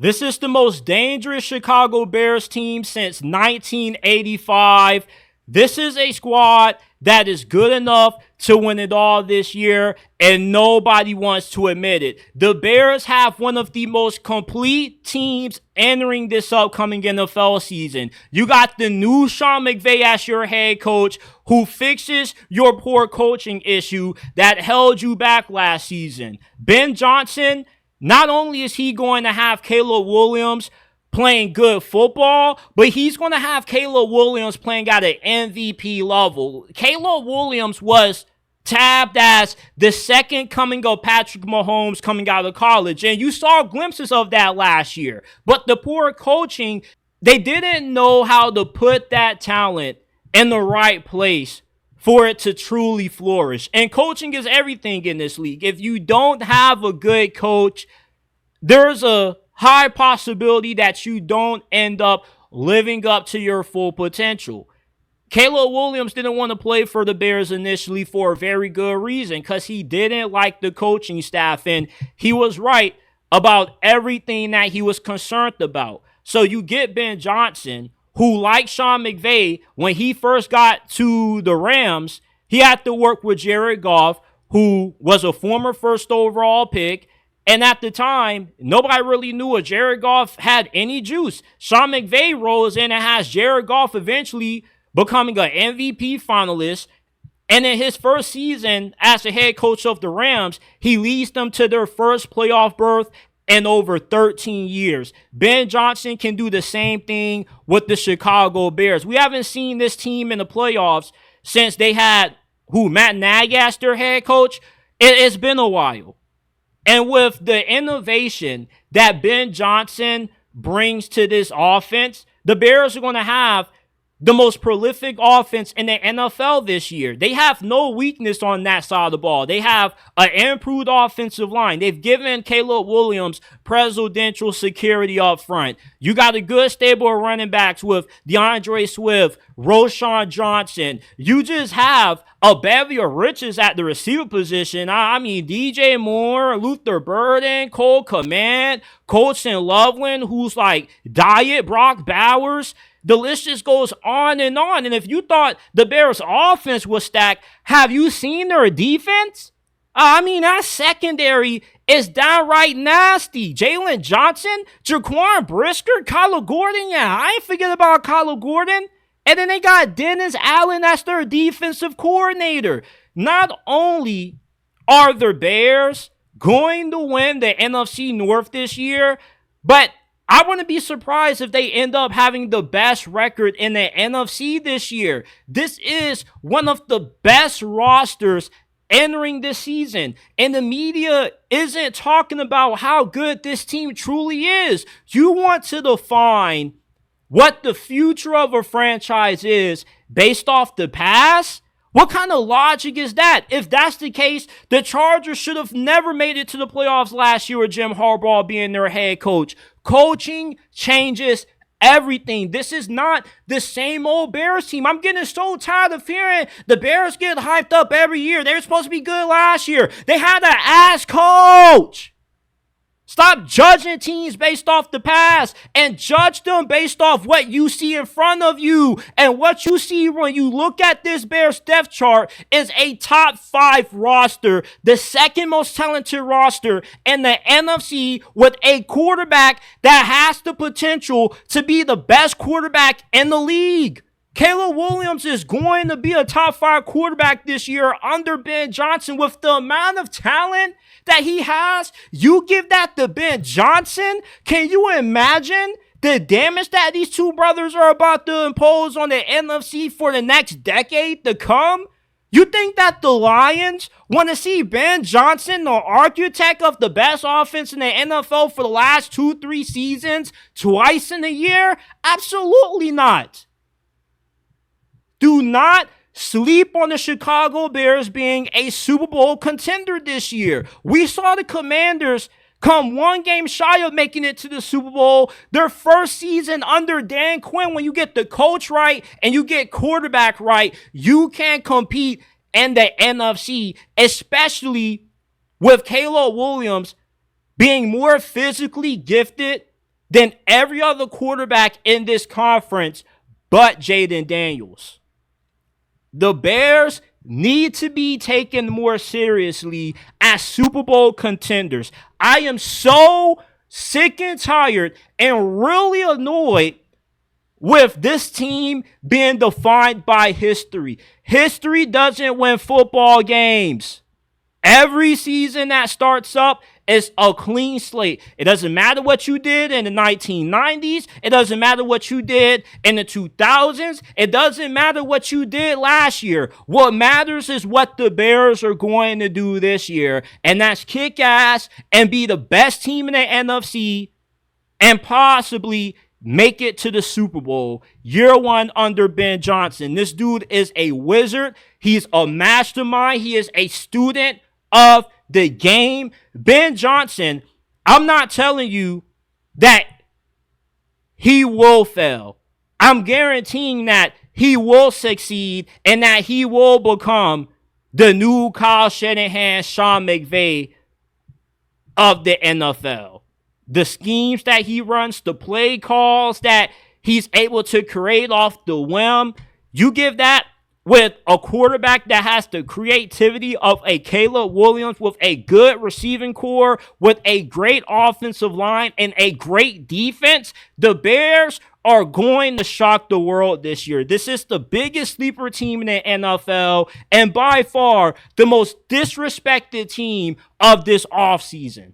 This is the most dangerous Chicago Bears team since 1985. This is a squad that is good enough to win it all this year, and nobody wants to admit it. The Bears have one of the most complete teams entering this upcoming NFL season. You got the new Sean McVay as your head coach, who fixes your poor coaching issue that held you back last season. Ben Johnson, not only is he going to have Caleb Williams playing good football, but he's going to have Caleb Williams playing at an MVP level. Caleb Williams was tabbed as the second coming of Patrick Mahomes coming out of college, and you saw glimpses of that last year. But the poor coaching, they didn't know how to put that talent in the right place for it to truly flourish. And coaching is everything in this league. If you don't have a good coach, there's a high possibility that you don't end up living up to your full potential. Caleb Williams didn't want to play for the Bears initially for a very good reason, because he didn't like the coaching staff, and he was right about everything that he was concerned about. So you get Ben Johnson, who, like Sean McVay, when he first got to the Rams, he had to work with Jared Goff, who was a former first overall pick. And at the time, nobody really knew if Jared Goff had any juice. Sean McVay rolls in and has Jared Goff eventually becoming an MVP finalist. And in his first season as the head coach of the Rams, he leads them to their first playoff berth in over 13 years. Ben Johnson can do the same thing with the Chicago Bears. We haven't seen this team in the playoffs since they had Matt Nagy as their head coach. It's been a while. And with the innovation that Ben Johnson brings to this offense, the Bears are going to have the most prolific offense in the NFL this year. They have no weakness on that side of the ball. They have an improved offensive line. They've given Caleb Williams presidential security up front. You got a good stable of running backs with DeAndre Swift, Roschon Johnson. You just have a bevy of riches at the receiver position. I mean, DJ Moore, Luther Burden, Cole Kmet, Colson Loveland, who's like Diet Brock Bowers. The list just goes on. And if you thought the Bears' offense was stacked, have you seen their defense? That secondary is downright nasty. Jalen Johnson, Jaquan Brisker, Kyler Gordon. Yeah, I ain't forget about Kyler Gordon. And then they got Dennis Allen as their defensive coordinator. Not only are the Bears going to win the NFC North this year, but I wouldn't be surprised if they end up having the best record in the NFC this year. This is one of the best rosters entering this season, and the media isn't talking about how good this team truly is. You want to define what the future of a franchise is based off the past? What kind of logic is that? If that's the case, the Chargers should have never made it to the playoffs last year with Jim Harbaugh being their head coach. Coaching changes everything. This is not the same old Bears team. I'm getting so tired of hearing the Bears get hyped up every year. They were supposed to be good last year. They had an ass coach. Stop judging teams based off the past and judge them based off what you see in front of you. And what you see when you look at this Bears depth chart is a top 5 roster, the second most talented roster in the NFC, with a quarterback that has the potential to be the best quarterback in the league. Caleb Williams is going to be a top 5 quarterback this year under Ben Johnson. With the amount of talent that he has, you give that to Ben Johnson? Can you imagine the damage that these two brothers are about to impose on the NFC for the next decade to come? You think that the Lions want to see Ben Johnson, the architect of the best offense in the NFL for the last 2-3 seasons, twice in a year? Absolutely not. Do not sleep on the Chicago Bears being a Super Bowl contender this year. We saw the Commanders come one game shy of making it to the Super Bowl. Their first season under Dan Quinn, when you get the coach right and you get quarterback right, you can compete in the NFC, especially with Caleb Williams being more physically gifted than every other quarterback in this conference but Jaden Daniels. The Bears need to be taken more seriously as Super Bowl contenders. I am so sick and tired and really annoyed with this team being defined by history. History doesn't win football games. Every season that starts up is a clean slate. It doesn't matter what you did in the 1990s. It doesn't matter what you did in the 2000s. It doesn't matter what you did last year. What matters is what the Bears are going to do this year, and that's kick ass and be the best team in the NFC and possibly make it to the Super Bowl year one under Ben Johnson. This dude is a wizard. He's a mastermind. He is a student of the game. Ben Johnson, I'm not telling you that he will fail. I'm guaranteeing that he will succeed and that he will become the new Kyle Shanahan, Sean McVay of the NFL. The schemes that he runs, the play calls that he's able to create off the whim, you give that with a quarterback that has the creativity of a Caleb Williams, with a good receiving core, with a great offensive line, and a great defense, the Bears are going to shock the world this year. This is the biggest sleeper team in the NFL, and by far the most disrespected team of this offseason.